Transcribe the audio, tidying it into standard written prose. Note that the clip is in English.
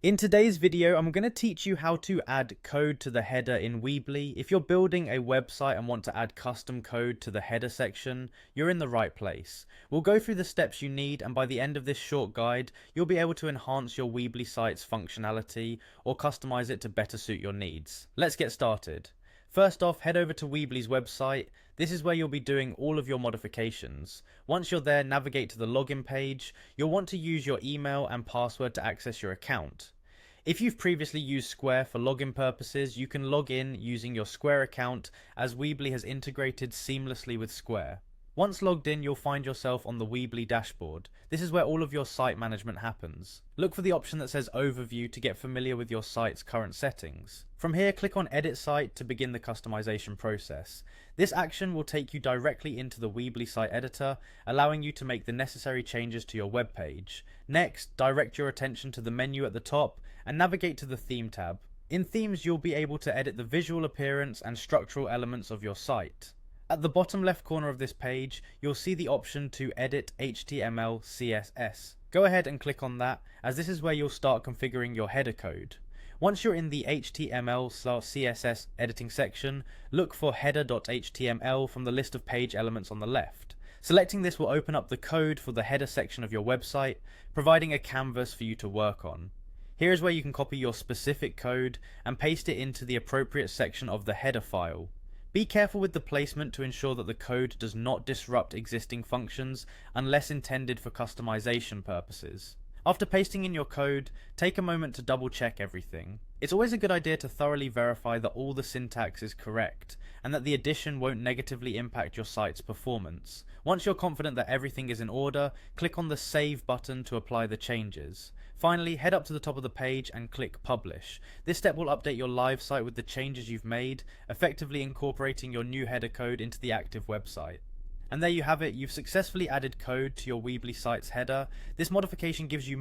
In today's video, I'm going to teach you how to add code to the header in Weebly. If you're building a website and want to add custom code to the header section, you're in the right place. We'll go through the steps you need, and by the end of this short guide, you'll be able to enhance your Weebly site's functionality or customize it to better suit your needs. Let's get started. First off, head over to Weebly's website. This is where you'll be doing all of your modifications. Once you're there, navigate to the login page. You'll want to use your email and password to access your account. If you've previously used Square for login purposes, you can log in using your Square account, as Weebly has integrated seamlessly with Square. Once logged in, you'll find yourself on the Weebly dashboard. This is where all of your site management happens. Look for the option that says Overview to get familiar with your site's current settings. From here, click on Edit Site to begin the customization process. This action will take you directly into the Weebly site editor, allowing you to make the necessary changes to your web page. Next, direct your attention to the menu at the top and navigate to the Theme tab. In Themes, you'll be able to edit the visual appearance and structural elements of your site. At the bottom left corner of this page, you'll see the option to edit HTML CSS. Go ahead and click on that, as this is where you'll start configuring your header code. Once you're in the HTML/CSS editing section, look for header.html from the list of page elements on the left. Selecting this will open up the code for the header section of your website, providing a canvas for you to work on. Here is where you can copy your specific code and paste it into the appropriate section of the header file. Be careful with the placement to ensure that the code does not disrupt existing functions unless intended for customization purposes. After pasting in your code, take a moment to double check everything. It's always a good idea to thoroughly verify that all the syntax is correct and that the addition won't negatively impact your site's performance. Once you're confident that everything is in order, click on the Save button to apply the changes. Finally, head up to the top of the page and click Publish. This step will update your live site with the changes you've made, effectively incorporating your new header code into the active website. And there you have it, you've successfully added code to your Weebly site's header. This modification gives you